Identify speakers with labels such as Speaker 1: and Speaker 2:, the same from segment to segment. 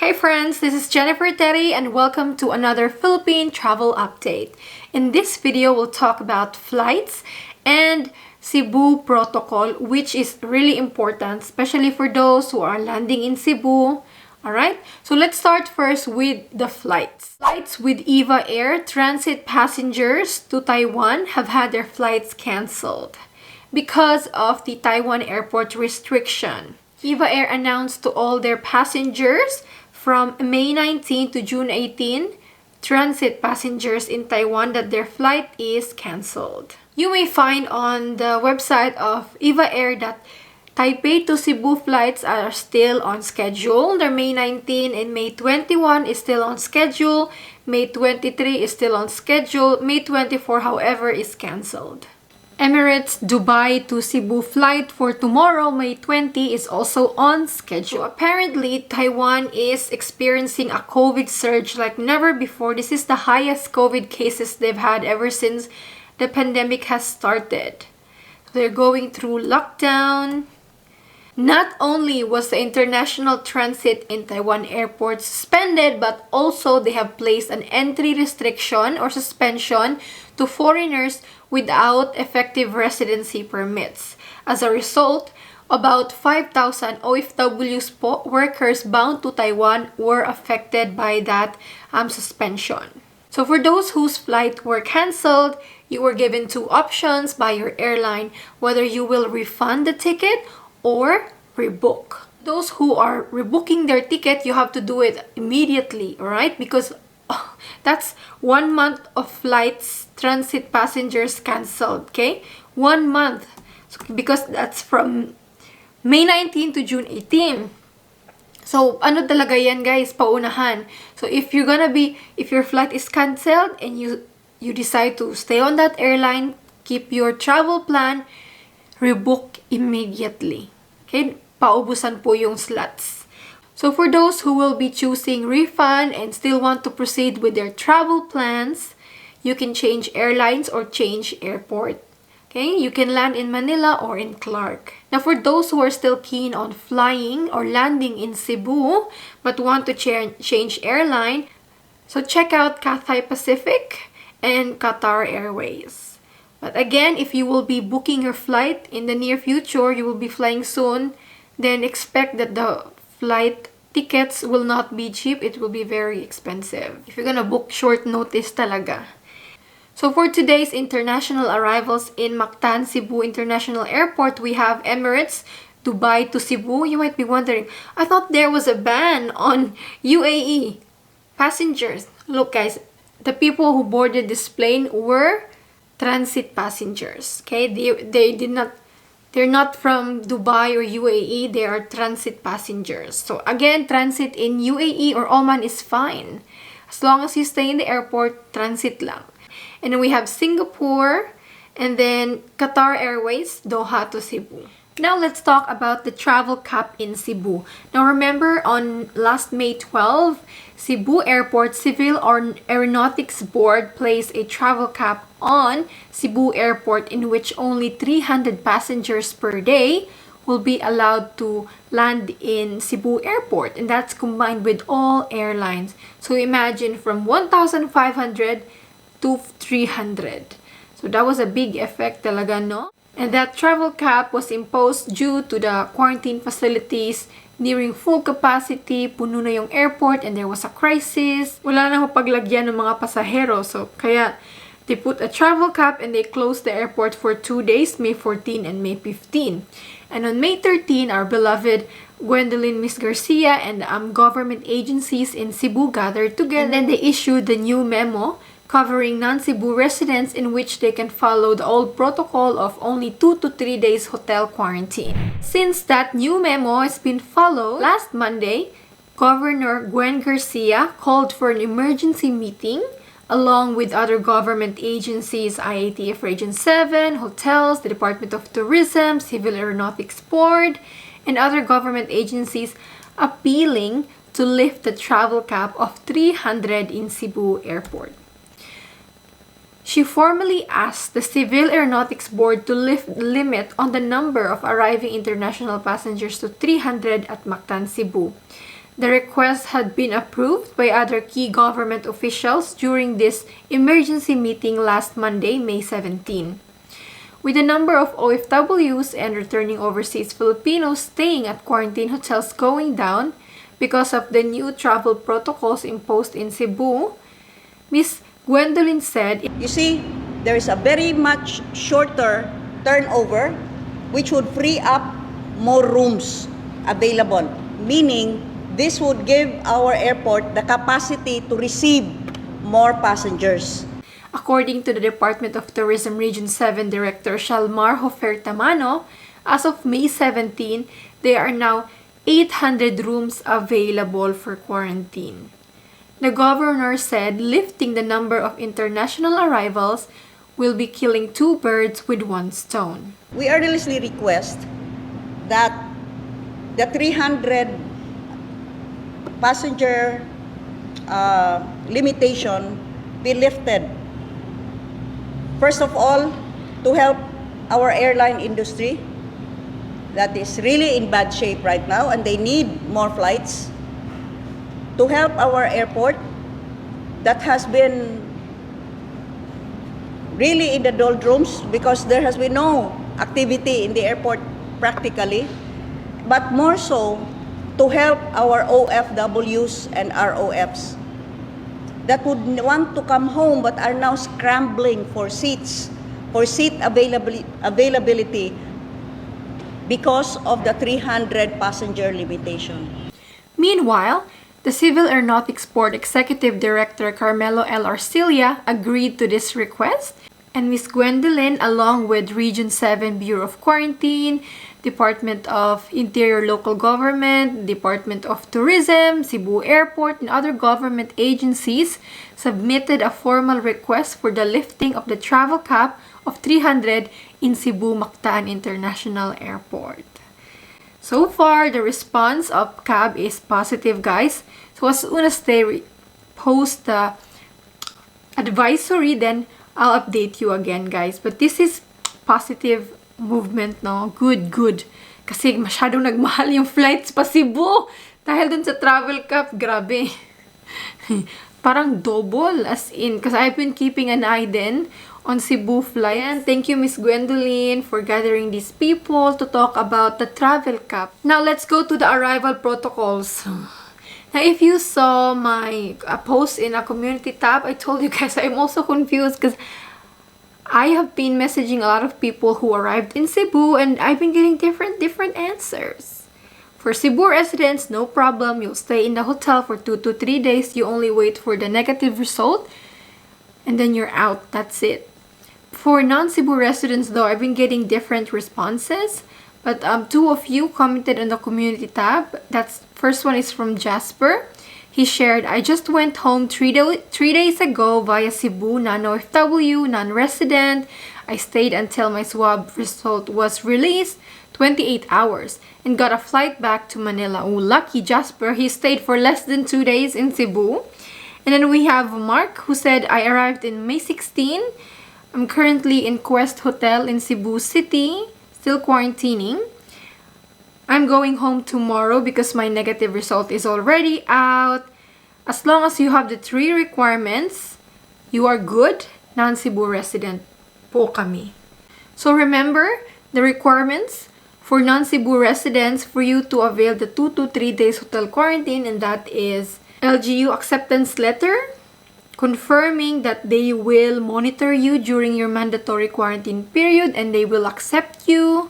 Speaker 1: Hey friends, this is Jennifer Terri and welcome to another Philippine Travel Update. In this video, we'll talk about flights and Cebu protocol, which is really important, especially for those who are landing in Cebu. Alright, so let's start first with the flights. Flights with EVA Air transit passengers to Taiwan have had their flights cancelled because of the Taiwan airport restriction. EVA Air announced to all their passengers from May 19 to June 18, transit passengers in Taiwan that their flight is cancelled. You may find on the website of EVA Air that Taipei to Cebu flights are still on schedule. Their May 19 and May 21 is still on schedule. May 23 is still on schedule. May 24, however, is cancelled. Emirates Dubai to Cebu flight for tomorrow, May 20, is also on schedule. So apparently, Taiwan is experiencing a COVID surge like never before. This is the highest COVID cases they've had ever since the pandemic has started. They're going through lockdown. Not only was the international transit in Taiwan airport suspended, but also they have placed an entry restriction or suspension to foreigners without effective residency permits. As a result, about 5,000 OFWs workers bound to Taiwan were affected by that suspension. So for those whose flight were cancelled, you were given two options by your airline, whether you will refund the ticket or rebook. Those who are rebooking their ticket, you have to do it immediately, alright? Because that's 1 month of flights, transit passengers cancelled, okay? 1 month. So, because that's from May 19 to June 18. So, ano talaga yan, guys? Paunahan. So, if your flight is cancelled and you decide to stay on that airline, keep your travel plan, rebook immediately. Okay? Paubusan po yung slots. So for those who will be choosing refund and still want to proceed with their travel plans, you can change airlines or change airport. Okay? You can land in Manila or in Clark. Now for those who are still keen on flying or landing in Cebu but want to change airline, so check out Cathay Pacific and Qatar Airways. But again, if you will be booking your flight in the near future, you will be flying soon, then expect that the flight tickets will not be cheap. It will be very expensive if you're gonna book short notice talaga. So for today's international arrivals in Mactan Cebu International Airport, we have Emirates Dubai to Cebu. You might be wondering, I thought there was a ban on UAE passengers. Look guys, the people who boarded this plane were transit passengers. Okay, they're not from Dubai or UAE, they are transit passengers. So again, transit in UAE or Oman is fine. As long as you stay in the airport, transit lang. And then we have Singapore and then Qatar Airways, Doha to Cebu. Now let's talk about the travel cap in Cebu. Now remember on last May 12, Cebu Airport Civil Aeronautics Board placed a travel cap on Cebu Airport in which only 300 passengers per day will be allowed to land in Cebu Airport, and that's combined with all airlines. So imagine from 1,500 to 300. So that was a big effect talaga, no? And that travel cap was imposed due to the quarantine facilities nearing full capacity, puno na yung airport, and there was a crisis. Wala na mapaglagyan ng mga pasahero. So, kaya they put a travel cap and they closed the airport for 2 days, May 14 and May 15. And on May 13, our beloved Gwendolyn Miss Garcia and government agencies in Cebu gathered together. And then they issued the new memo covering non-Cebu residents in which they can follow the old protocol of only 2 to 3 days hotel quarantine. Since that new memo has been followed, last Monday, Governor Gwen Garcia called for an emergency meeting along with other government agencies, IATF Region 7, hotels, the Department of Tourism, Civil Aeronautics Board, and other government agencies appealing to lift the travel cap of 300 in Cebu Airport. She formally asked the Civil Aeronautics Board to lift the limit on the number of arriving international passengers to 300 at Mactan, Cebu. The request had been approved by other key government officials during this emergency meeting last Monday, May 17. With the number of OFWs and returning overseas Filipinos staying at quarantine hotels going down because of the new travel protocols imposed in Cebu, Ms. Gwendolyn said,
Speaker 2: "You see, there is a very much shorter turnover which would free up more rooms available, meaning this would give our airport the capacity to receive more passengers."
Speaker 1: According to the Department of Tourism Region 7 Director Shalmar Hofertamano, as of May 17, there are now 800 rooms available for quarantine. The governor said lifting the number of international arrivals will be killing two birds with one stone.
Speaker 2: We earnestly request that the 300 passenger limitation be lifted. First of all, to help our airline industry that is really in bad shape right now and they need more flights. To help our airport that has been really in the doldrums because there has been no activity in the airport practically, but more so to help our OFWs and ROFs that would want to come home but are now scrambling for seats, for seat availability because of the 300 passenger limitation.
Speaker 1: Meanwhile, the Civil Aeronautics Board Executive Director Carmelo L. Arcilla agreed to this request, and Ms. Gwendolyn, along with Region 7 Bureau of Quarantine, Department of Interior Local Government, Department of Tourism, Cebu Airport, and other government agencies submitted a formal request for the lifting of the travel cap of 300 in Cebu Mactan International Airport. So far, the response of CAB is positive, guys. So as soon as they post the advisory, then I'll update you again, guys. But this is positive movement, no? Good. Kasi masyadong nagmahal yung flights pa Cebu. Dahil dun sa travel cap, grabe. Parang double, as in. Kasi I've been keeping an eye then on Cebu flight. And thank you, Miss Gwendolyn, for gathering these people to talk about the travel cap. Now, let's go to the arrival protocols. Now, if you saw my post in a community tab, I told you guys I'm also confused because I have been messaging a lot of people who arrived in Cebu and I've been getting different answers. For Cebu residents, no problem. You'll stay in the hotel for 2 to 3 days. You only wait for the negative result and then you're out. That's it. For non-Cebu residents though, I've been getting different responses. But two of you commented on the community tab. That's first one is from Jasper. He shared, "I just went home 3 days ago via Cebu, non-OFW, non-resident. I stayed until my swab result was released, 28 hours, and got a flight back to Manila." Oh, lucky Jasper. He stayed for less than 2 days in Cebu. And then we have Mark who said, "I arrived in May 16. I'm currently in Quest Hotel in Cebu City, still quarantining. I'm going home tomorrow because my negative result is already out. As long as you have the 3 requirements, you are good. Non-Cebu resident po kami." So remember the requirements for non-Cebu residents for you to avail the 2 to 3 days hotel quarantine, and that is LGU acceptance letter confirming that they will monitor you during your mandatory quarantine period and they will accept you,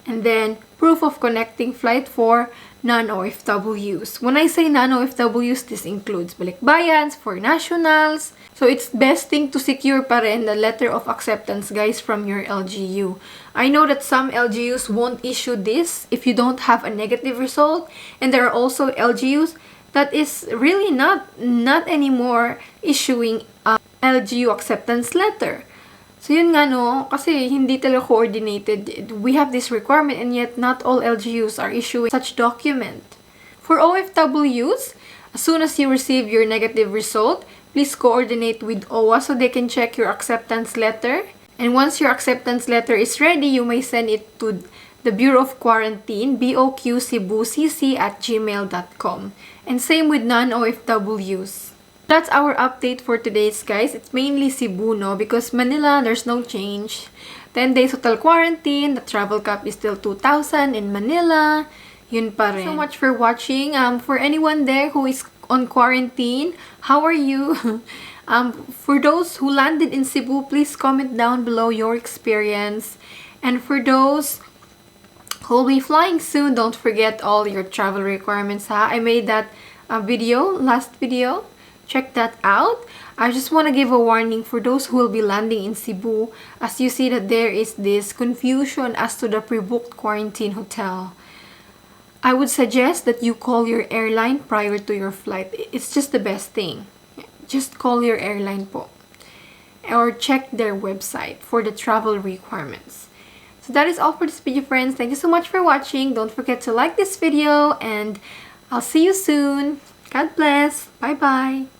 Speaker 1: and then proof of connecting flight for non-OFWs. When I say non-OFWs, this includes Balikbayans, for nationals. So it's best thing to secure pa rin the letter of acceptance, guys, from your LGU. I know that some LGUs won't issue this if you don't have a negative result, and there are also LGUs that is really not anymore issuing a LGU acceptance letter. So yun nga no, kasi hindi talaga coordinated. We have this requirement and yet not all LGUs are issuing such document. For OFWs, as soon as you receive your negative result, please coordinate with OWA so they can check your acceptance letter. And once your acceptance letter is ready, you may send it to the Bureau of Quarantine, boqcebucc@gmail.com. And same with non-OFWs. That's our update for today's, guys. It's mainly Cebu, no? Because Manila, there's no change. 10 days hotel quarantine. The travel cap is still 2,000 in Manila. Yun pa rin. Thank you so much for watching. For anyone there who is on quarantine, how are you? For those who landed in Cebu, please comment down below your experience. And for those who will be flying soon, don't forget all your travel requirements, ha? I made that last video. Check that out. I just want to give a warning for those who will be landing in Cebu, as you see that there is this confusion as to the pre-booked quarantine hotel. I would suggest that you call your airline prior to your flight. It's just the best thing. Just call your airline po. Or check their website for the travel requirements. So that is all for this video, friends. Thank you so much for watching. Don't forget to like this video and I'll see you soon. God bless. Bye-bye.